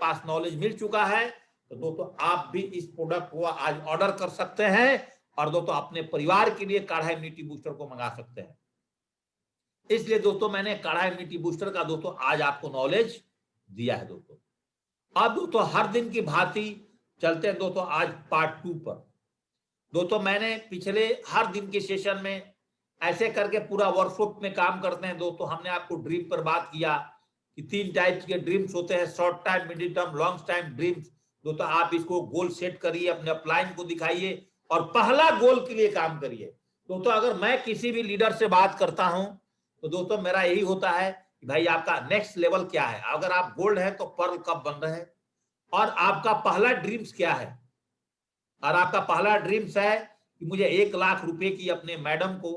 पास knowledge मिल चुका है तो दोस्तों आप भी इस प्रोडक्ट को आज ऑर्डर कर सकते हैं और दोस्तों अपने परिवार के लिए काढ़ा इम्यूनिटी बूस्टर को मंगा सकते हैं। इसलिए दोस्तों मैंने काढ़ा इम्यूनिटी बूस्टर का दोस्तों आज आपको नॉलेज दिया है दोस्तों। अब दोस्तों हर दिन की भांति चलते हैं दोस्तों आज पार्ट 2 पर। दोस्तों मैंने पिछले हर दिन के सेशन में ऐसे करके पूरा वर्कशॉप में काम करते हैं दोस्तों। हमने आपको ड्रीम पर बात किया कि 3 टाइप्स के ड्रीम्स होते हैं, short time, middle term, long time dreams. दोस्तों आप इसको गोल सेट करिए, अपने अपलाइन को दिखाइए और पहला गोल के लिए काम करिए। दोस्तों अगर मैं किसी भी लीडर से बात करता हूं तो दोस्तों मेरा यही होता है कि भाई आपका नेक्स्ट लेवल क्या है। अगर आप गोल्ड है तो पर्ल कब बन रहे हैं और आपका पहला ड्रीम्स क्या है। और आपका पहला ड्रीम्स है कि मुझे 1 लाख रुपए की अपने मैडम को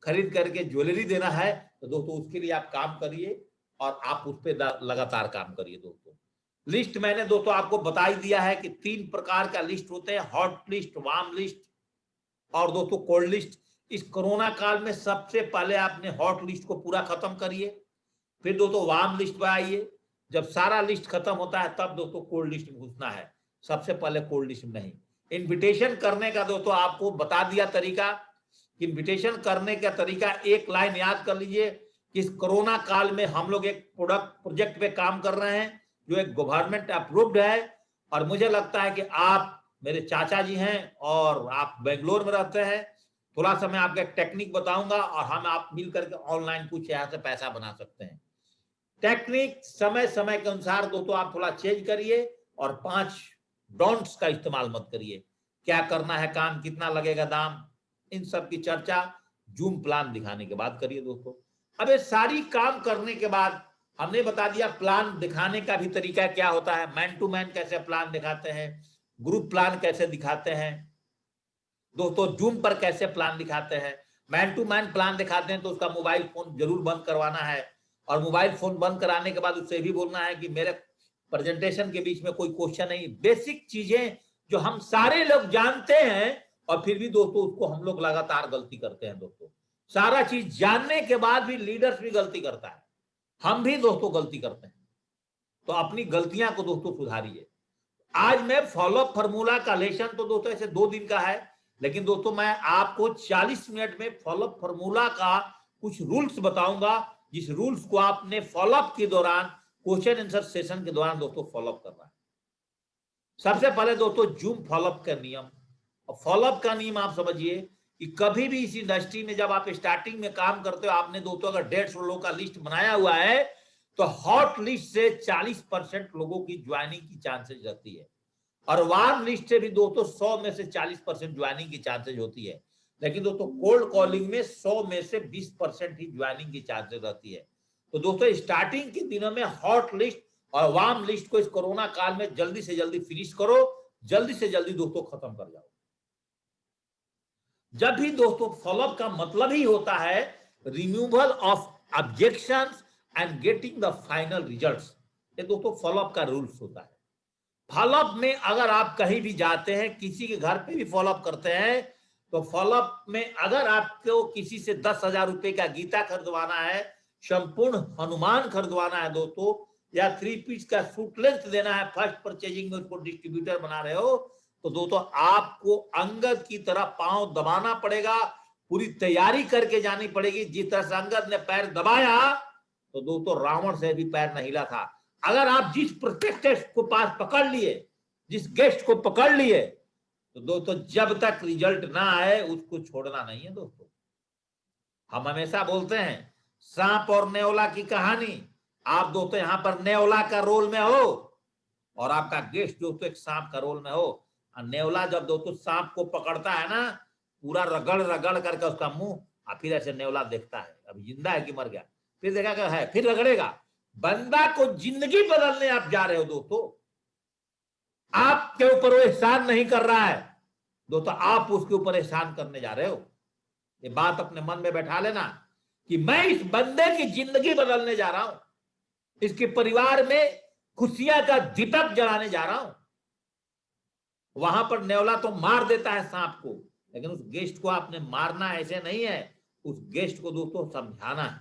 खरीद करके ज्वेलरी देना है तो दोस्तों उसके लिए आप काम करिए और आप उस पर लगातार काम करिए। दोस्तों लिस्ट मैंने दोस्तों आपको बता ही दिया है कि 3 प्रकार का लिस्ट होते हैं, हॉट लिस्ट, वार्म लिस्ट और दोस्तों कोल्ड लिस्ट। इस कोरोना काल में सबसे पहले आपने हॉट लिस्ट को पूरा खत्म करिए, फिर दोस्तों वार्म लिस्ट पर आइए। जब सारा लिस्ट खत्म होता है तब दोस्तों कोल्ड लिस्ट में घुसना है, सबसे पहले कोल्ड लिस्ट में नहीं। इन्विटेशन करने का दोस्तों आपको बता दिया तरीका। इन्विटेशन करने का तरीका एक लाइन याद कर लीजिए कि इस कोरोना काल में हम लोग एक प्रोजेक्ट पे काम कर रहे हैं जो एक गवर्नमेंट अप्रूव्ड है और मुझे लगता है कि आप मेरे चाचा जी हैं और आप बेंगलोर में रहते हैं। थोड़ा सा मैं आपको एक टेक्निक बताऊंगा और हम आप मिल करके ऑनलाइन कुछ यहाँ से पैसा बना सकते हैं। टेक्निक समय समय के अनुसार दोस्तों आप थोड़ा चेंज करिए और 5 डोंट्स का इस्तेमाल मत करिए। क्या करना है काम, कितना लगेगा दाम, इन सब की चर्चा जूम प्लान दिखाने के बाद करिए दोस्तों। अब ये सारी काम करने के बाद हमने बता दिया प्लान दिखाने का भी तरीका क्या होता है। मैन टू मैन कैसे प्लान दिखाते हैं, ग्रुप प्लान कैसे दिखाते हैं दोस्तों, जूम पर कैसे प्लान दिखाते हैं। मैन टू मैन प्लान दिखाते हैं तो उसका मोबाइल फोन जरूर बंद करवाना है और मोबाइल फोन बंद कराने के बाद उससे भी बोलना है कि मेरे प्रेजेंटेशन के बीच में कोई क्वेश्चन नहीं। बेसिक चीजें जो हम सारे लोग जानते हैं और फिर भी दोस्तों उसको हम लोग लगातार गलती करते हैं। दोस्तों सारा चीज जानने के बाद भी लीडर्स भी गलती करता है, हम भी दोस्तों गलती करते हैं। तो अपनी गलतियां को दोस्तों सुधारिए। आज मैं फॉलोअप फार्मूला का लेसन तो दोस्तों ऐसे 2 दिन का है, लेकिन दोस्तों मैं आपको 40 मिनट में फॉलोअप फार्मूला का कुछ रूल्स बताऊंगा, जिस रूल्स को आपने फॉलोअप के दौरान, क्वेश्चन आंसर सेशन के दौरान दोस्तों फॉलोअप करना है। सबसे पहले दोस्तों जूम फॉलोअप का नियम। और फॉलोअप का नियम आप समझिए कि कभी भी इस इंडस्ट्री में जब आप स्टार्टिंग में काम करते हो, आपने दोस्तों अगर 150 लोगों का लिस्ट बनाया हुआ है तो हॉट लिस्ट से 40% लोगों की ज्वाइनिंग की चांसेस रहती है और वार्म लिस्ट से भी दोस्तों 100 में से 40% ज्वाइनिंग की चांसेस होती है। लेकिन दोस्तों कोल्ड कॉलिंग में 100 में से 20% ही ज्वाइनिंग की चांसेस रहती है। तो दोस्तों स्टार्टिंग के दिनों में हॉट लिस्ट और वार्म लिस्ट को इस कोरोना काल में जल्दी से जल्दी फिनिश करो, जल्दी से जल्दी दोस्तों खत्म कर जाओ। जब भी दोस्तों फॉलोअप का मतलब ही होता है removal of objections and getting the final results. ये दोस्तों फॉलोअप का रूल्स होता है। फॉलोअप में अगर आप कहीं भी जाते हैं, किसी के घर पे भी फॉलोअप करते हैं, तो फॉलोअप में अगर आपको किसी से 10,000 रुपए का गीता खरीदवाना है, संपूर्ण हनुमान खरीदवाना है दोस्तों, या 3 पीस का सूट लेंथ देना है, फर्स्ट परचेजिंग में उसको डिस्ट्रीब्यूटर बना रहे हो, तो दोस्तों आपको अंगद की तरह पांव दबाना पड़ेगा, पूरी तैयारी करके जानी पड़ेगी। जिस तरह से अंगद ने पैर दबाया तो दोस्तों रावण से भी पैर नहीं हिला था। अगर आप जिस प्रोटेक्टेड को पास पकड़ लिए, जिस गेस्ट को पकड़ लिए, तो दोस्तों जब तक रिजल्ट ना आए उसको छोड़ना नहीं है। दोस्तों हम हमेशा बोलते हैं सांप और नेवला की कहानी। आप दोस्तों यहां पर नेवला का रोल में हो और आपका गेस्ट दोस्तों एक सांप का रोल में हो। और नेवला जब दोस्तों सांप को पकड़ता है ना, पूरा रगड़ रगड़ करके उसका मुंह, और फिर ऐसे नेवला देखता है अभी जिंदा है कि मर गया, फिर देखा है, फिर रगड़ेगा। बंदा को जिंदगी बदलने आप जा रहे हो दोस्तों, आपके ऊपर वो एहसान नहीं कर रहा है दोस्तों, आप उसके ऊपर एहसान करने जा रहे हो। ये बात अपने मन में बैठा लेना कि मैं इस बंदे की जिंदगी बदलने जा रहा हूं, इसके परिवार में खुशियां का दीपक जलाने जा रहा हूं। वहां पर नेवला तो मार देता है सांप को, लेकिन उस गेस्ट को आपने मारना ऐसे नहीं है, उस गेस्ट को दोस्तों समझाना है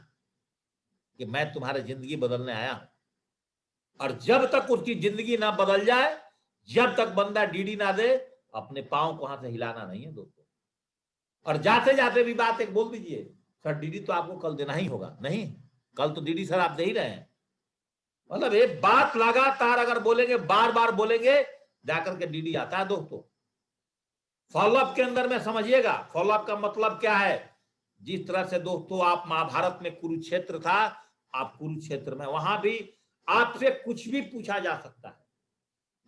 कि मैं तुम्हारी जिंदगी बदलने आया हूं। और जब तक उसकी जिंदगी ना बदल जाए, जब तक बंदा डीडी ना दे, अपने पांव को वहां से हिलाना नहीं है दोस्तों। और जाते जाते भी बात एक बोल दीजिए, सर डीडी तो आपको कल देना ही होगा। नहीं, कल तो डीडी सर आप दे ही रहे हैं। मतलब एक बात लगातार अगर बोलेंगे, बार बार बोलेंगे, जाकर के डीडी आता है दोस्तों। फॉलोअप के अंदर में समझिएगा, फॉलोअप का मतलब क्या है। जिस तरह से दोस्तों आप महाभारत में कुरुक्षेत्र था, आप कुरुक्षेत्र में वहां भी आपसे कुछ भी पूछा जा सकता है,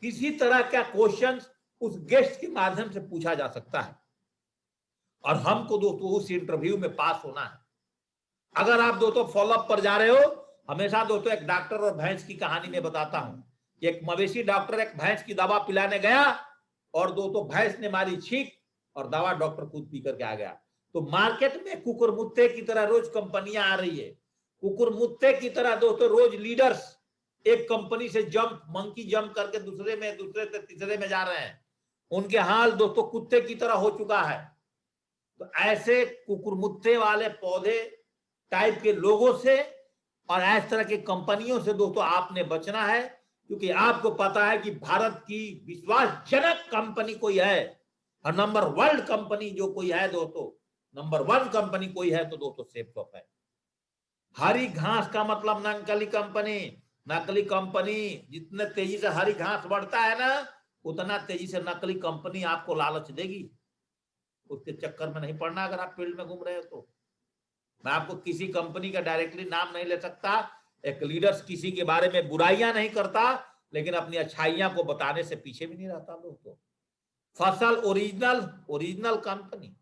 किसी तरह का क्वेश्चन उस गेस्ट के माध्यम से पूछा जा सकता है, और हमको दोस्तों उस इंटरव्यू में पास होना है। अगर आप दोस्तों फॉलोअप पर जा रहे हो, हमेशा दोस्तों एक डॉक्टर और भैंस की कहानी में बताता हूं। एक मवेशी डॉक्टर एक भैंस की दवा पिलाने गया, और दोस्तों भैंस ने मारी छींक, और दवा डॉक्टर खुद पी करके आ गया। तो मार्केट में कुकुरमुत्ते की तरह रोज कंपनियां आ रही है, कुकुरमुत्ते की तरह दोस्तों रोज लीडर्स एक कंपनी से जंप, मंकी जंप करके दूसरे से तीसरे में जा रहे हैं। उनके हाल दोस्तों कुत्ते की तरह हो चुका है। तो ऐसे कुकुरमुत्ते वाले पौधे टाइप के लोगों से और इस तरह की कंपनियों से दोस्तों आपने बचना है, क्योंकि आपको पता है कि भारत की विश्वासजनक कंपनी कोई है, और नंबर 1 कंपनी जो कोई है दोस्तों, नंबर 1 कंपनी कोई है तो दोस्तों सेफकॉप है। हरी घास का मतलब नकली कंपनी। नकली कंपनी जितने तेजी से हरी घास बढ़ता है ना, उतना तेजी से नकली कंपनी आपको लालच देगी। उसके चक्कर में नहीं पड़ना अगर आप फील्ड में घूम रहे हो तो। मैं आपको किसी कंपनी का डायरेक्टली नाम नहीं ले सकता, एक लीडर्स किसी के बारे में बुराइयां नहीं करता, लेकिन अपनी अच्छाइयां को बताने से पीछे भी नहीं रहता दोस्तों। फसल ओरिजिनल कंपनी,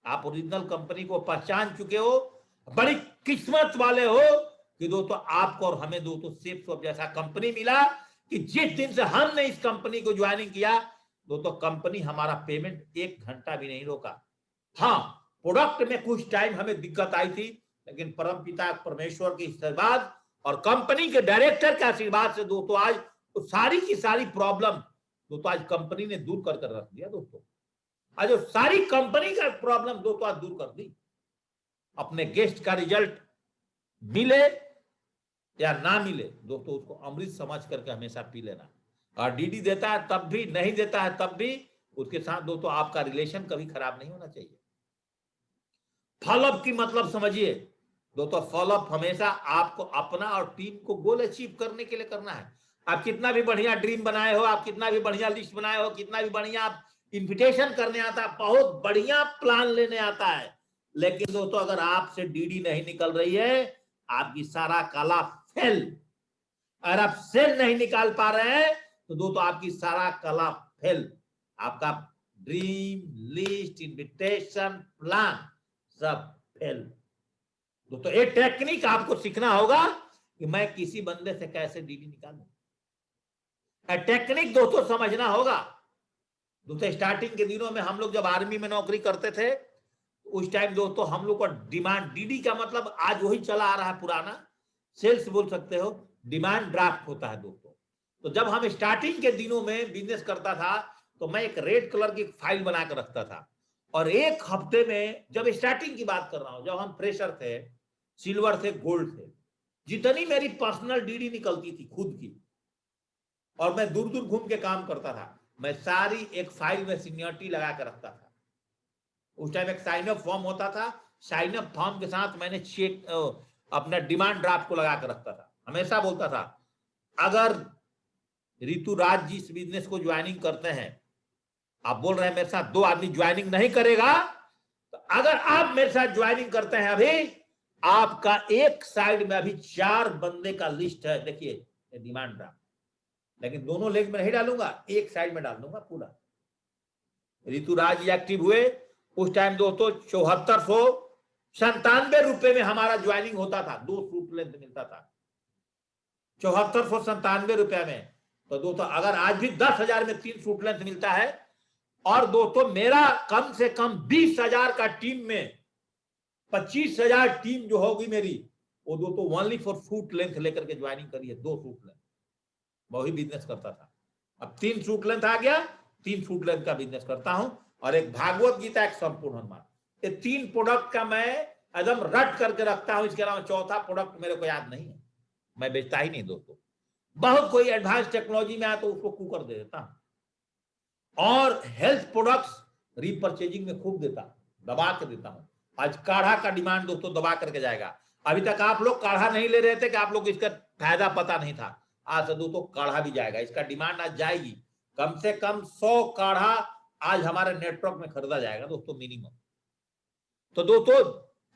आप ओरिजिनल कंपनी को पहचान चुके हो, बड़ी किस्मत वाले हो कि दोस्तों आपको और हमें दोस्तों सेफकॉप जैसा कंपनी मिला, कि जिस दिन से हमने इस कंपनी को ज्वाइनिंग किया दोस्तों, कंपनी हमारा पेमेंट 1 घंटा भी नहीं रोका। हाँ, प्रोडक्ट में कुछ टाइम हमें दिक्कत आई थी, लेकिन परम पिता परमेश्वर के आशीर्वाद और कंपनी के डायरेक्टर के आशीर्वाद से दोस्तों आज तो सारी की सारी प्रॉब्लम दोस्तों आज कंपनी ने दूर कर रख दिया दोस्तों। आज जो सारी कंपनी का प्रॉब्लम दोस्तों आज दूर कर दी। अपने गेस्ट का रिजल्ट मिले या ना मिले दोस्तों, उसको अमृत समझ करके हमेशा पी लेना। और डीडी देता है तब भी, नहीं देता है तब भी, उसके साथ दोस्तों आपका रिलेशन कभी खराब नहीं होना चाहिए। फॉलोअप की मतलब समझिए दोस्तों, फॉलोअप हमेशा आपको अपना और टीम को गोल अचीव करने के लिए करना है। आप कितना भी बढ़िया ड्रीम बनाए हो, आप कितना भी बढ़िया लिस्ट बनाए हो, कितना भी बढ़िया आप इन्विटेशन करने आता है, बहुत बढ़िया प्लान लेने आता है, लेकिन दोस्तों अगर आपसे डीडी नहीं निकल रही है, आपकी सारा कला फेल। अगर आप सेल नहीं निकाल पा रहे हैं तो दोस्तों आपकी सारा कला फेल। आपका ड्रीम लिस्ट, इन्विटेशन, प्लान सब फेल। दोस्तों एक टेक्निक आपको सीखना होगा कि मैं किसी बंदे से कैसे डीडी निकालूं। टेक्निक दोस्तों समझना होगा। दोस्तों स्टार्टिंग के दिनों में हम लोग जब आर्मी में नौकरी करते थे, उस टाइम दोस्तों हम लोग का डिमांड, डीडी का मतलब आज वही चला आ रहा है पुराना, सेल्स बोल सकते हो, डिमांड ड्राफ्ट होता है दोस्तों। तो जब हम स्टार्टिंग के दिनों में बिजनेस करता था, तो मैं एक रेड कलर की फाइल बना कर रखता था, और एक हफ्ते में, जब स्टार्टिंग की बात कर रहा हूं, जब हम फ्रेशर थे, सिल्वर थे, गोल्ड थे, जितनी मेरी पर्सनल डीडी निकलती थी खुद की, और मैं दूर दूर घूम के काम करता था, मैं सारी एक फाइल में सीनियरिटी लगा कर रखता था। उस टाइम एक साइन अप फॉर्म होता था, साइन अप फॉर्म के साथ मैंने चेक अपना डिमांड ड्राफ्ट को लगा कर रखता था। हमेशा बोलता था, अगर ऋतुराज जी इस बिजनेस को ज्वाइनिंग करते हैं, आप बोल रहे हैं मेरे साथ 2 आदमी ज्वाइनिंग नहीं करेगा, तो अगर आप मेरे साथ ज्वाइनिंग करते हैं, अभी आपका एक साइड में अभी 4 बंदे का लिस्ट है, देखिए डिमांड ड्राफ्ट, लेकिन दोनों लेग में नहीं डालूंगा, एक साइड में डाल दूंगा पूरा। ऋतुराज एक्टिव हुए, उस टाइम दोस्तों 7497 रुपए में हमारा ज्वाइनिंग होता था, 2 सूट लेंथ मिलता था 7497 रुपए में। तो दोस्तों अगर आज भी 10,000 में 3 सूट लेंथ मिलता है, और दोस्तों मेरा कम से कम 20,000 का टीम में 25,000 टीम जो होगी मेरी, वो दोस्तों ओनली फॉर सूट लेंथ लेकर के ज्वाइनिंग करी है, 2 सूट लेंथ, वही बिजनेस करता था। अब 3 सूट लेंथ आ गया, 3 सूट लेंथ का बिजनेस करता हूं, और एक भागवत गीता, एक संपूर्ण हनुमान, ये 3 प्रोडक्ट का मैं एकदम रट करके रखता हूं। इसके अलावा चौथा प्रोडक्ट मेरे को याद नहीं है, मैं बेचता ही नहीं दोस्तों। बहुत कोई एडवांस टेक्नोलॉजी में आया तो उसको कुकर दे देता, और हेल्थ प्रोडक्ट्स रीपर्चेजिंग में खूब देता, दबा के देता हूं। आज काढ़ा का डिमांड दोस्तों दबा करके जाएगा। अभी तक आप लोग काढ़ा नहीं ले रहे थे कि आप लोग इसका फायदा पता नहीं था, आज से दोस्तों काढ़ा भी जाएगा, इसका डिमांड आज जाएगी। कम से कम 100 काढ़ा आज हमारे नेटवर्क में खरीदा जाएगा दोस्तों मिनिमम। तो दोस्तों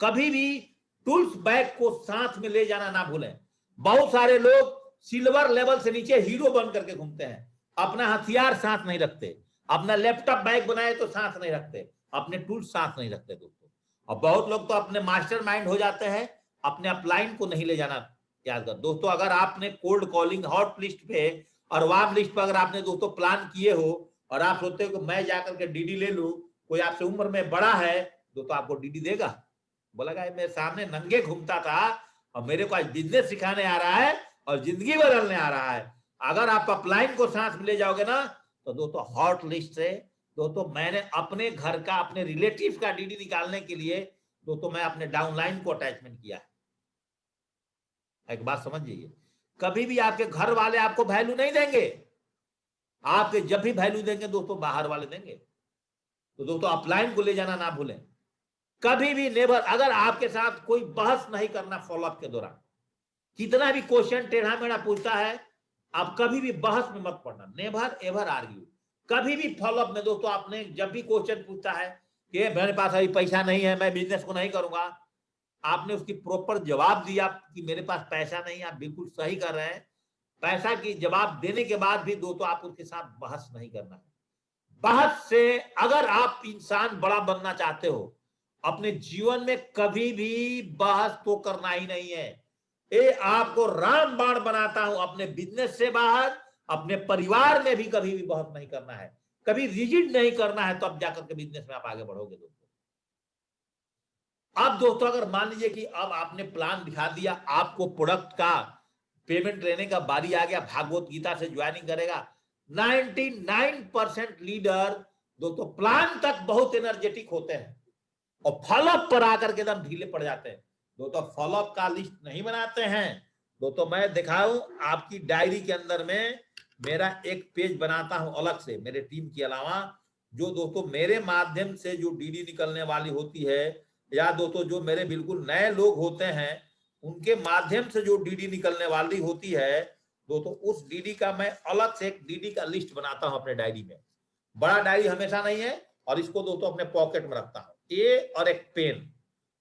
कभी भी टूल्स बैग को साथ में ले जाना ना भूलें। बहुत सारे लोग सिल्वर लेवल से नीचे हीरो बन करके घूमते हैं, अपना हथियार साथ नहीं रखते, अपना लैपटॉप बैग बनाए तो साथ नहीं रखते, अपने टूल्स साथ नहीं रखते दोस्तों। और बहुत लोग तो अपने मास्टरमाइंड हो जाते हैं, अपने अपलाइन को नहीं ले जाना याद कर दोस्तों। अगर आपने कोल्ड कॉलिंग हॉट लिस्ट पे और वार्म लिस्ट पे अगर आपने दोस्तों प्लान किए हो और आप सोचते हो कि मैं जाकर के डीडी ले लूं, कोई आपसे उम्र में बड़ा है दोस्तों आपको डीडी देगा? बोला मेरे सामने नंगे घूमता था और मेरे को आज बिजनेस सिखाने आ रहा है और जिंदगी बदलने आ रहा है। अगर आप अपलाइन को साथ में ले जाओगे ना तो दोस्तों हॉट लिस्ट से दोस्तों मैंने अपने घर का अपने रिलेटिव का डीडी निकालने के लिए दोस्तों मैं अपने डाउनलाइन को अटैचमेंट किया है। एक बात समझ जाइए, कभी भी आपके घर वाले आपको वैल्यू नहीं देंगे, आपके जब भी वैल्यू देंगे दोस्तों बाहर वाले देंगे। तो दोस्तों अपलाइन को ले जाना ना भूलें। कभी भी नेवर, अगर आपके साथ कोई बहस नहीं करना फॉलोअप के दौरान, कितना भी क्वेश्चन टेढ़ा मेढ़ा पूछता है, आप कभी भी बहस में मत पड़ना, नेवर एवर आर्ग्यू। कभी भी फॉलोअप में दोस्तों आपने जब भी क्वेश्चन पूछता है कि मेरे पास अभी पैसा नहीं है, मैं बिजनेस को नहीं करूंगा, आपने उसकी प्रॉपर जवाब दिया कि मेरे पास पैसा नहीं, आप बिल्कुल सही कर रहे हैं। पैसा की जवाब देने के बाद भी दोस्तों आप उसके साथ बहस नहीं करना है। बहस से अगर आप इंसान बड़ा बनना चाहते हो अपने जीवन में, कभी भी बहस तो करना ही नहीं है। ये आपको रामबाण बनाता हूं, अपने बिजनेस से बाहर, अपने परिवार में भी कभी भी बहस नहीं करना है, कभी रिजिड नहीं करना है, तो अब जाकर के बिजनेस में आप आगे बढ़ोगे दोस्तों। अब दोस्तों अगर मान लीजिए कि अब आपने प्लान दिखा दिया, आपको प्रोडक्ट का पेमेंट लेने का बारी आ गया, भागवत गीता से ज्वाइनिंग करेगा। 99% लीडर दोस्तों प्लान तक बहुत एनर्जेटिक होते हैं और फॉलोअप पर आकर के एकदम ढीले पड़ जाते हैं दोस्तों। फॉलोअप का लिस्ट नहीं बनाते हैं दोस्तों। मैं दिखाऊं आपकी डायरी के अंदर में मेरा एक पेज बनाता हूं अलग से मेरे टीम के अलावा, जो दोस्तों मेरे माध्यम से जो डीडी निकलने वाली होती है, या दोस्तों जो मेरे बिल्कुल नए लोग होते हैं उनके माध्यम से जो डीडी निकलने वाली होती है दोस्तों, उस डीडी का मैं अलग से एक डीडी का लिस्ट बनाता हूं अपने डायरी में। बड़ा डायरी हमेशा नहीं है, और इसको दोस्तों अपने पॉकेट में रखता हूं, ये और एक पेन,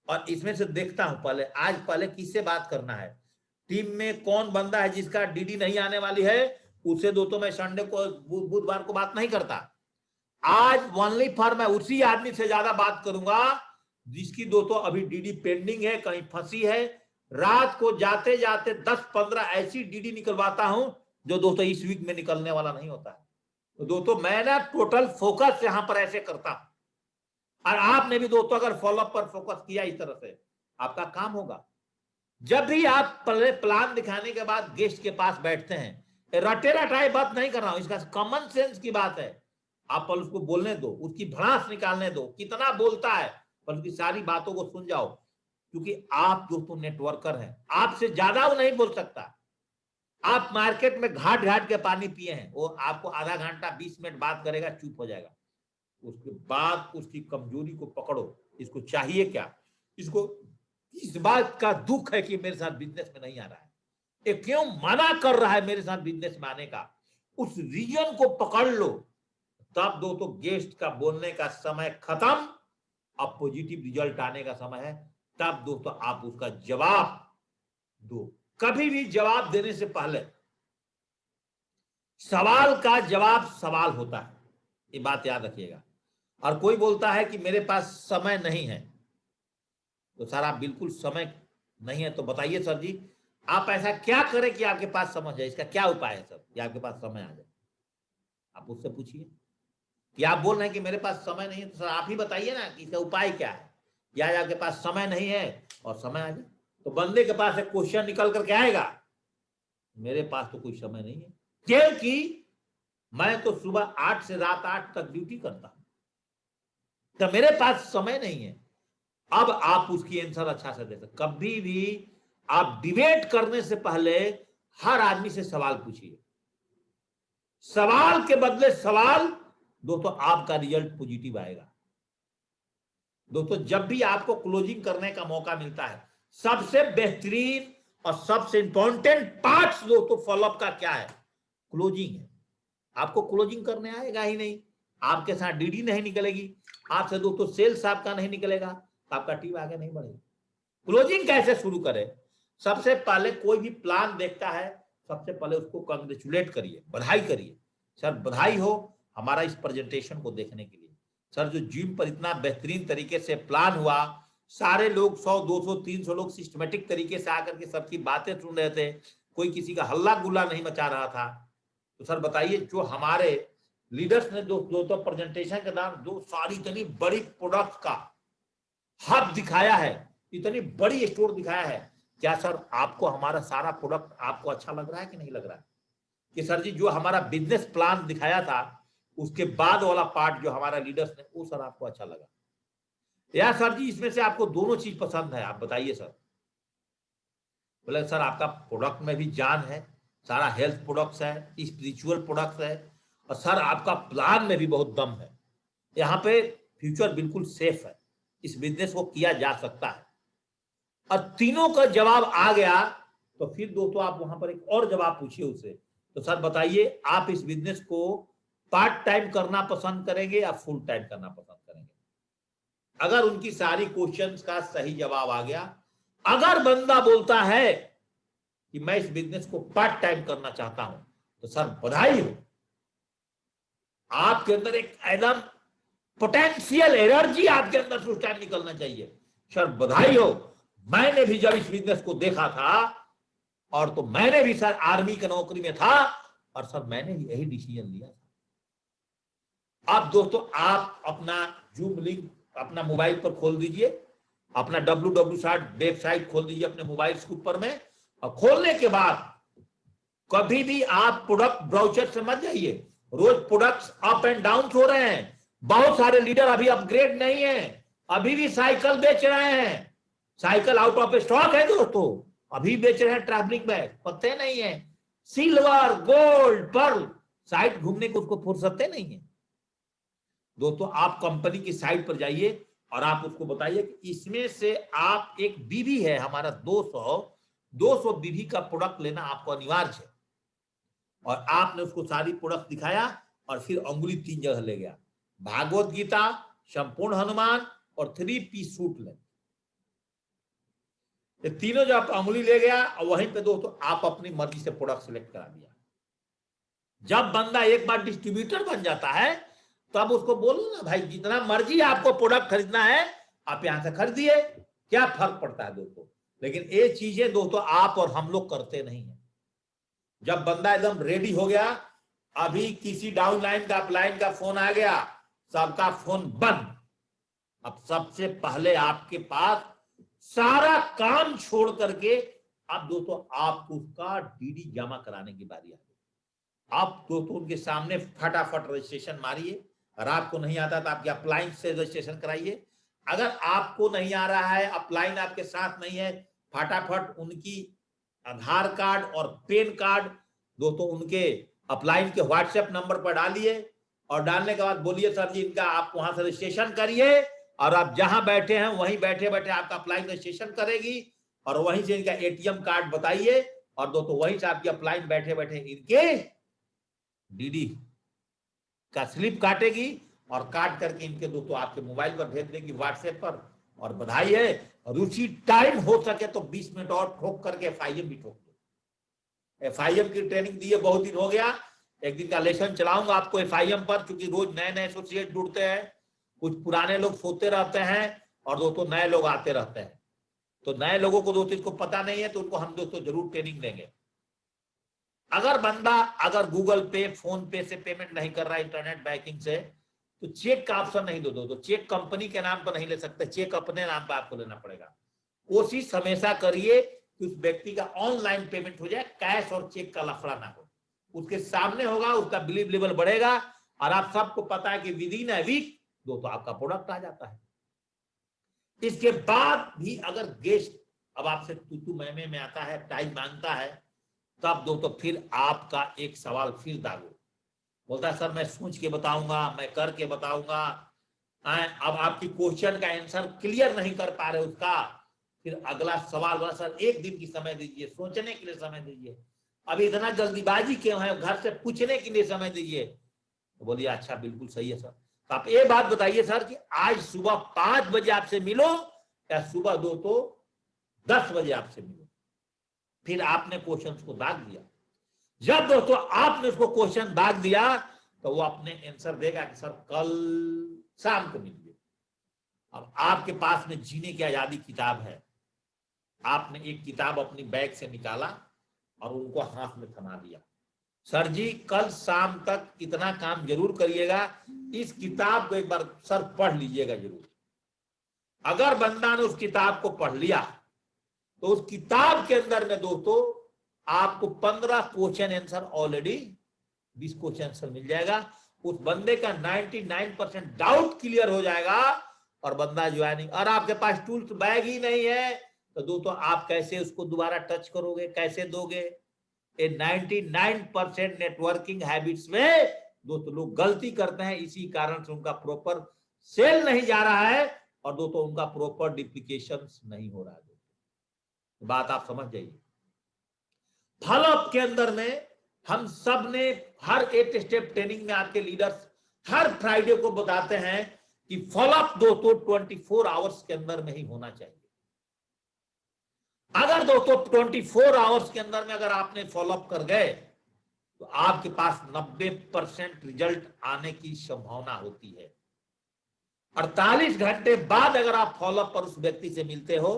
और इसमें से देखता हूं पहले किससे बात करना है। टीम में कौन बंदा है जिसका डीडी नहीं आने वाली है, उससे दोस्तों मैं संडे को बुधवार को बात नहीं करता। आज ओनली फॉर मैं उसी आदमी से ज्यादा बात करूंगा जिसकी दोस्तों अभी डीडी पेंडिंग है, कहीं फंसी है। रात को जाते जाते 10-15 ऐसी डीडी निकलवाता हूं जो दोस्तों इस वीक में निकलने वाला नहीं होता है। तो दोस्तों मैं ना टोटल फोकस यहां पर ऐसे करता हूं, और आपने भी दोस्तों अगर फॉलोअप पर फोकस किया इस तरह से आपका काम होगा। जब भी आप प्लान दिखाने के बाद गेस्ट के पास बैठते हैं, रटे रटाए बात नहीं कर रहा हूं, इसका कॉमन सेंस की बात है। आप पर उसको बोलने दो, उसकी भड़ास निकालने दो, कितना बोलता है पर उसकी सारी बातों को सुन जाओ, क्योंकि आप दोस्तों नेटवर्कर हैं, आपसे ज्यादा वो नहीं बोल सकता। आप मार्केट में घाट घाट के पानी पिए हैं, वो आपको आधा घंटा 20 मिनट बात करेगा, चुप हो जाएगा। उसके बाद उसकी कमजोरी को पकड़ो, इसको चाहिए क्या, इसको इस बात का दुख है कि मेरे साथ बिजनेस में नहीं आ रहा है, ये क्यों मना कर रहा है मेरे साथ बिजनेस में आने का, उस रीजन को पकड़ लो। तब दोस्तों गेस्ट का बोलने का समय खत्म, अब पॉजिटिव रिजल्ट आने का समय है। तब दोस्तों आप उसका जवाब दो। कभी भी जवाब देने से पहले सवाल का जवाब सवाल होता है, ये बात याद रखिएगा। और कोई बोलता है कि मेरे पास समय नहीं है, तो सर आप बिल्कुल समय नहीं है तो बताइए सर जी आप ऐसा क्या करें कि आपके पास समय है, इसका क्या उपाय है सर कि आपके पास समय आ जाए। आप उससे पूछिए कि आप बोल रहे हैं कि मेरे पास समय नहीं है, तो सर आप ही बताइए ना कि इसका उपाय क्या है, या आपके पास समय नहीं है और समय आ जाए। तो बंदे के पास एक क्वेश्चन निकल करके आएगा, मेरे पास तो कोई समय नहीं है, क्योंकि मैं तो सुबह 8 से रात 8 तक ड्यूटी करता हूं, तो मेरे पास समय नहीं है। अब आप उसकी आंसर अच्छा से दे सकते। कभी भी आप डिबेट करने से पहले हर आदमी से सवाल पूछिए, सवाल के बदले सवाल, दोस्तों आपका रिजल्ट पॉजिटिव आएगा। दोस्तों जब भी आपको क्लोजिंग करने का मौका मिलता है, सबसे बेहतरीन और सबसे इंपॉर्टेंट पार्ट दोस्तों फॉलोअप का क्या है? क्लोजिंग है। आपको क्लोजिंग करने आएगा ही नहीं, आपके साथ डीडी नहीं निकलेगी, आपसे दोस्तों सेल्स आपका नहीं निकलेगा, तो आपका टीम आगे नहीं बढ़ेगा। क्लोजिंग कैसे शुरू करें? सबसे पहले कोई भी प्लान देखता है, सबसे पहले उसको कांग्रेचुलेट करिए, बधाई करिए, सर बधाई हो हमारा इस प्रेजेंटेशन को देखने के लिए। सर जो जिम पर इतना बेहतरीन तरीके से प्लान हुआ, सारे लोग 100 200 300 लोग सिस्टमेटिक तरीके से आकर के सबकी बातें सुन रहे थे, कोई किसी का हल्ला गुल्ला नहीं मचा रहा था। तो सर बताइए, जो हमारे लीडर्स ने दोस्तों प्रेजेंटेशन के दौरान जो सारी इतनी बड़ी प्रोडक्ट का हब दिखाया है, इतनी बड़ी स्टोर दिखाया है, क्या सर आपको हमारा सारा प्रोडक्ट आपको अच्छा लग रहा है कि नहीं लग रहा है? कि सर जी जो हमारा बिजनेस प्लान दिखाया था उसके बाद वाला पार्ट जो हमारा लीडर्स ने, वो सर आपको अच्छा लगा? या सर जी इसमें से आपको दोनों चीज पसंद है, आप बताइए सर। बोले सर आपका प्रोडक्ट में भी जान है, सारा हेल्थ प्रोडक्ट्स है, स्पिरिचुअल प्रोडक्ट्स है, और सर आपका प्लान में भी बहुत दम है, यहाँ पे फ्यूचर बिल्कुल सेफ है, इस बिजनेस को किया जा सकता है। और तीनों का जवाब आ गया तो फिर दोस्तों आप वहां पर एक और जवाब पूछिए उससे, तो सर बताइए आप इस बिजनेस को पार्ट टाइम करना पसंद करेंगे या फुल टाइम करना पसंद करेंगे? अगर उनकी सारी क्वेश्चंस का सही जवाब आ गया, अगर बंदा बोलता है कि मैं इस बिजनेस को पार्ट टाइम करना चाहता हूं, तो सर बधाई हो, आपके अंदर एक एकदम पोटेंशियल एनर्जी आपके अंदर से उस टाइम निकलना चाहिए। सर बधाई हो, मैंने भी जब इस बिजनेस को देखा था, और तो मैंने भी सर आर्मी की नौकरी में था, और सर मैंने भी यही डिसीजन लिया था। अब दोस्तों आप अपना जूम लिंक अपना मोबाइल पर खोल दीजिए, अपना www वेबसाइट खोल दीजिए अपने मोबाइल के ऊपर में, और खोलने के बाद कभी भी आप प्रोडक्ट ब्राउचर से मत जाइए, रोज प्रोडक्ट्स अप एंड डाउन हो रहे हैं, बहुत सारे लीडर अभी अपग्रेड नहीं है, अभी भी साइकिल बेच रहे हैं, साइकिल आउट ऑफ स्टॉक है दोस्तों, अभी बेच रहे हैं ट्रैवलिंग बैग, पते नहीं है, सिल्वर गोल्ड पर्ल, साइट घूमने को उसको फुर्सत नहीं है। दोस्तों आप कंपनी की साइट पर जाइए और आप उसको बताइए कि इसमें से आप एक बीबी है हमारा 200 बीबी का प्रोडक्ट लेना आपको अनिवार्य है, और आपने उसको सारी प्रोडक्ट दिखाया और फिर अंगुली 3 जगह ले गया, भागवत गीता, संपूर्ण हनुमान और 3 पीस सूट ले, ये तीनों जो आप अंगुली ले गया, और वहीं पे दोस्तों आप अपनी मर्जी से प्रोडक्ट सिलेक्ट करा दिया। जब बंदा एक बार डिस्ट्रीब्यूटर बन जाता है, तो अब उसको बोलो ना भाई जितना मर्जी आपको प्रोडक्ट खरीदना है आप यहां से खरीदिए, क्या फर्क पड़ता है दोस्तों। लेकिन ये चीजें दोस्तों आप और हम लोग करते नहीं है। जब बंदा एकदम रेडी हो गया, अभी किसी डाउनलाइन का अपलाइन का फोन आ गया, सबका फोन बंद, अब सबसे पहले आपके पास सारा काम छोड़ करके अब दोस्तों आपको उसका डीडी जमा कराने की बारी आ गई। आप दोस्तों उनके सामने फटाफट रजिस्ट्रेशन मारिए, अगर आपको नहीं आता तो आपके अपलाइन से रजिस्ट्रेशन कराइए, अगर आपको नहीं आ रहा है, अपलाइन आपके साथ नहीं है, फटाफट उनकी आधार कार्ड और पैन कार्ड दोस्तों उनके अपलाइन के व्हाट्सएप नंबर पर डालिए, और डालने के बाद बोलिए सर जी इनका आप वहां से रजिस्ट्रेशन करिए, और आप जहां बैठे हैं वहीं बैठे बैठे आपका अपलाइन रजिस्ट्रेशन करेगी, और वहीं से इनका एटीएम कार्ड बताइए, और दोस्तों वहीं से आपकी अपलाइन बैठे बैठे इनके डीडी का स्लिप काटेगी, और काट करके इनके दोस्तों आपके मोबाइल पर भेज देगी व्हाट्सएप पर, और बधाई है, और उसी टाइम हो सके तो 20 मिनट और ठोक करके एफआईएम भी ठोक दो। एफआईएम की ट्रेनिंग दी है, बहुत दिन हो गया, एक दिन का लेसन चलाऊंगा आपको एफआईएम पर, क्योंकि रोज नए नए एसोसिएट जुड़ते हैं, कुछ पुराने लोग सोते रहते हैं और दोस्तों नए लोग आते रहते हैं, तो नए लोगों को दोस्तों इसको पता नहीं है, तो उनको हम दोस्तों जरूर ट्रेनिंग देंगे। अगर बंदा अगर गूगल पे फोन पे से पेमेंट नहीं कर रहा है इंटरनेट बैंकिंग से, तो चेक का ऑप्शन नहीं दो, चेक कंपनी के नाम पर नहीं ले सकते, चेक अपने नाम पर आपको लेना पड़ेगा। कोशिश हमेशा करिए कि उस व्यक्ति का ऑनलाइन पेमेंट हो जाए, कैश और चेक का लफड़ा ना हो, उसके सामने होगा, उसका बिलीव लेवल बढ़ेगा, और आप सबको पता है कि विद इन अ वीक दोस्तों आपका प्रोडक्ट आ जाता है। इसके बाद भी अगर गेस्ट अब आपसे तू मैं में आता है, टाइम मांगता है, तब दोस्तों फिर आपका एक सवाल फिर दागो, बोलता है सर मैं सोच के बताऊंगा, मैं करके बताऊंगा। अब आपकी क्वेश्चन का आंसर क्लियर नहीं कर पा रहे उसका, फिर अगला सवाल बोला सर एक दिन की समय दीजिए, सोचने के लिए समय दीजिए, अभी इतना जल्दीबाजी क्यों है, घर से पूछने के लिए समय दीजिए। तो बोलिए अच्छा बिल्कुल सही है सर। तो आप ये बात बताइए सर कि आज सुबह 5 बजे आपसे मिलो या सुबह दोस्तों 10 बजे आपसे मिलो। फिर आपने क्वेश्चन को दाग दिया। जब दोस्तों आपने उसको क्वेश्चन दाग दिया तो वो अपने आंसर देगा कि सर कल शाम को मिलिए। अब आपके पास में जीने की आजादी किताब है, आपने एक किताब अपनी बैग से निकाला और उनको हाथ में थमा दिया, सर जी कल शाम तक इतना काम जरूर करिएगा, इस किताब को एक बार सर पढ़ लीजिएगा जरूर। अगर बंदा ने उस किताब को पढ़ लिया तो उस किताब के अंदर में दोस्तों आपको 15 question answer already 20 question answer मिल जाएगा। उस बंदे का 99% डाउट क्लियर हो जाएगा और बंदा ज्वाइनिंग। और आपके पास टूल्स बैग ही नहीं है तो दोस्तों आप कैसे उसको दोबारा टच करोगे, कैसे दोगे। 99% नेटवर्किंग हैबिट्स में दोस्तों लोग गलती करते हैं, इसी कारण से उनका प्रॉपर सेल नहीं जा रहा है और दोस्तों उनका प्रॉपर डिप्लीकेशन नहीं हो रहा है। बात आप समझ जाइए। फॉलोअप के अंदर में हम सब ने हर 8 स्टेप ट्रेनिंग में आपके लीडर्स हर फ्राइडे को बताते हैं कि फॉलोअप दोस्तों 24 आवर्स के अंदर में ही होना चाहिए। अगर दोस्तों 24 आवर्स के अंदर में अगर आपने फॉलोअप कर गए तो आपके पास 90% रिजल्ट आने की संभावना होती है। 48 घंटे बाद अगर आप फॉलोअप पर उस व्यक्ति से मिलते हो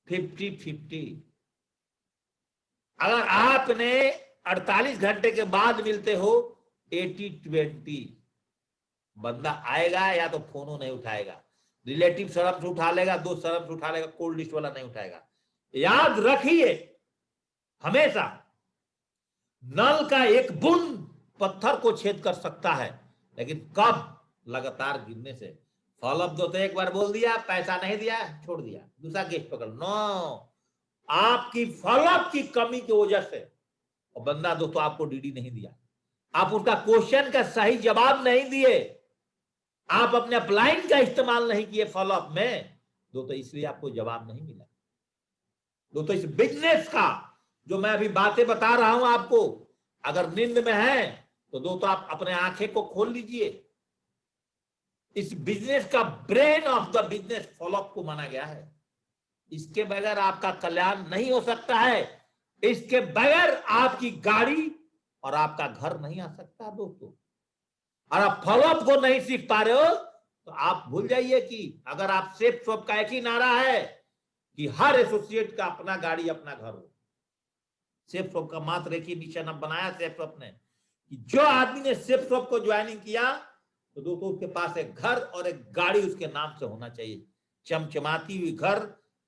50-50। अगर आपने 48 घंटे के बाद मिलते हो 80-20। बंदा आएगा या तो फोन नहीं उठाएगा, रिलेटिव शर्म से उठा लेगा, दोस्त शर्म से उठा लेगा, कोल्ड लिस्ट वाला नहीं उठाएगा। याद रखिए हमेशा नल का एक बूंद पत्थर को छेद कर सकता है, लेकिन कब? लगातार गिरने से। फॉलोअप दो तो एक बार बोल दिया, पैसा नहीं दिया, छोड़ दिया, दूसरा केस पकड़। नो, आपकी फॉलोअप की कमी की वजह से और बंदा दोस्तों आपको डीडी नहीं दिया, आप उसका क्वेश्चन का सही जवाब नहीं दिए, आप अपने अपलाइन का इस्तेमाल नहीं किए फॉलोअप में दोस्तों, इसलिए आपको जवाब नहीं मिला। दोस्तों इस बिजनेस का जो मैं अभी बातें बता रहा हूं आपको, अगर नींद में है तो दोस्तों आप अपने आंखें को खोल लीजिए। इस बिजनेस का brain of the business follow up को माना गया है। इसके बगैर आपका कल्याण नहीं हो सकता है, इसके बगैर आपकी गाड़ी और आपका घर नहीं आ सकता दोस्तों। और आप फॉलोअप को नहीं सीख पा रहे हो तो आप भूल जाइए कि अगर आप सेफ शॉप का एक ही नारा है कि हर एसोसिएट का अपना गाड़ी अपना घर हो। सेफ शॉप का मात्र एक ही मिशन अब बनाया सेफ शॉप ने कि जो आदमी ने सेफ शॉप को ज्वाइनिंग किया तो दोस्तों उसके पास एक घर और एक गाड़ी उसके नाम से होना चाहिए। चमचमाती हुई घर,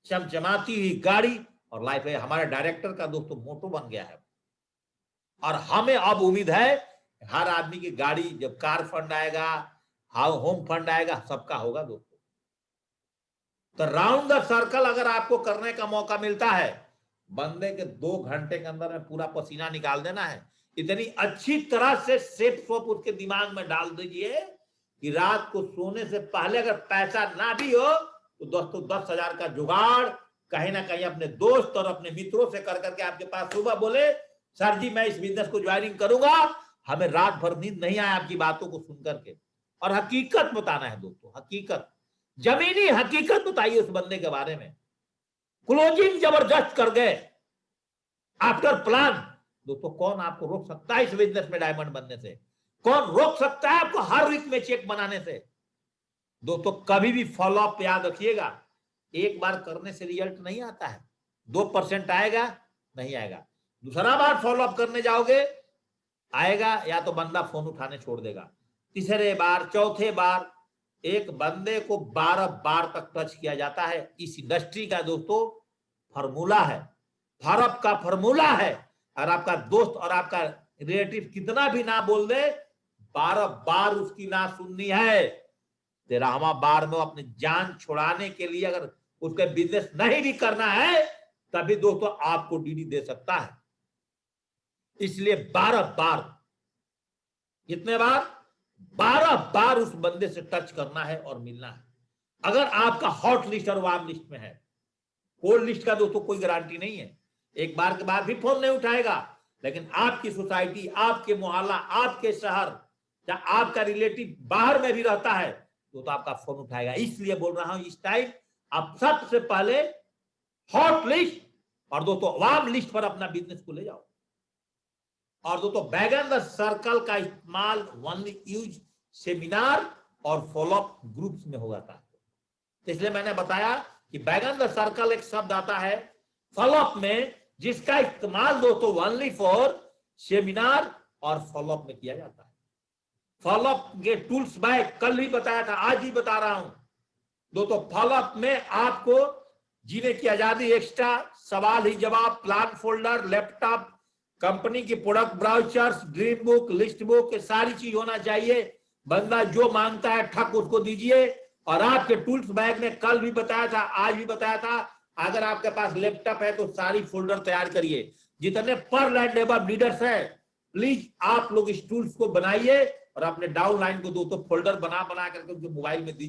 चमचमाती हुई गाड़ी और लाइफ है। हमारे डायरेक्टर का दोस्तों मोटो बन गया है और हमें अब उम्मीद है हर आदमी की गाड़ी, जब कार फंड आएगा, होम फंड आएगा, सबका होगा दोस्तों। तो राउंड द सर्कल अगर आपको करने का मौका मिलता है, बंदे के 2 घंटे के अंदर में पूरा पसीना निकाल देना है। इतनी अच्छी तरह से सेफ शॉप उसके दिमाग में डाल दीजिए कि रात को सोने से पहले अगर पैसा ना भी हो तो दोस्तों 10,000 का जुगाड़ कहीं ना कहीं अपने दोस्त और अपने मित्रों से कर करके आपके पास सुबह बोले सर जी मैं इस बिजनेस को ज्वाइनिंग करूंगा, हमें रात भर नींद नहीं आया आपकी बातों को सुन करके। और हकीकत बताना है दोस्तों, हकीकत, जमीनी हकीकत बताइए उस बंदे के बारे में। क्लोजिंग जबरदस्त कर गए आफ्टर प्लान। दोस्तों कौन आपको रोक सकता है इस बिजनेस में डायमंड बनने से? कौन रोक सकता है आपको हर वीक में चेक बनाने से? दोस्तों कभी भी फॉलोअप याद रखिएगा, एक बार करने से रिजल्ट नहीं आता है, 2% आएगा नहीं आएगा, दूसरा बार फॉलोअप करने जाओगे आएगा या तो बंदा फोन उठाने छोड़ देगा, तीसरे बार, चौथे बार। एक बंदे को 12 बार तक टच किया जाता है। इस इंडस्ट्री का दोस्तों फॉर्मूला है, फॉलोअप का फॉर्मूला है। और आपका दोस्त और आपका रिलेटिव कितना भी ना बोल दे, 12 बार उसकी ना सुननी है। 13वां बार में अपनी जान छुड़ाने के लिए अगर उसके बिजनेस नहीं भी करना है तभी दोस्तों आपको डीडी दे सकता है। इसलिए 12 बार, कितने बार? 12 बार उस बंदे से टच करना है और मिलना है। अगर आपका हॉट लिस्ट और वार्म लिस्ट में है, कोल्ड लिस्ट का दोस्तों कोई गारंटी नहीं है, एक बार के बाद भी फोन नहीं उठाएगा, लेकिन आपकी सोसाइटी, आपके मोहल्ला, आपके शहर या आपका रिलेटिव बाहर में भी रहता है तो आपका फोन उठाएगा। इसलिए बोल रहा हूं, इस टाइम आप सबसे पहले हॉट लिस्ट और दोस्तों वार्म लिस्ट पर अपना बिजनेस को ले जाओ। और दोस्तों बैगन द सर्कल का इस्तेमाल ओनली यूज सेमिनार और फॉलोअप ग्रुप्स में हो जाता है। तो इसलिए मैंने बताया कि बैगन द सर्कल एक शब्द आता है फॉलोअप में, जिसका इस्तेमाल दोस्तों ओनली फॉर सेमिनार और फॉलोअप में किया जाता है। फॉलोअप के टूल्स मैं कल ही बताया था, आज ही बता रहा हूं दोस्तों। फॉलोअप में आपको जीने की आजादी एक्स्ट्रा, सवाल ही जवाब, प्लान फोल्डर, लैपटॉप, कंपनी की product brochures, dream book, list book, ये सारी चीज होना चाहिए। बंदा जो मांगता है ठक उसको दीजिए। और आपके टूल्स बैग में कल भी बताया था, आज भी बताया था, अगर आपके पास लैपटॉप है तो सारी फोल्डर तैयार करिए। जितने पर लैंड लेबर लीडर्स है, प्लीज आप लोग इस टूल्स को बनाइए और अपने डाउन लाइन को दोस्तों फोल्डर बना करके उनके मोबाइल में दीजिए।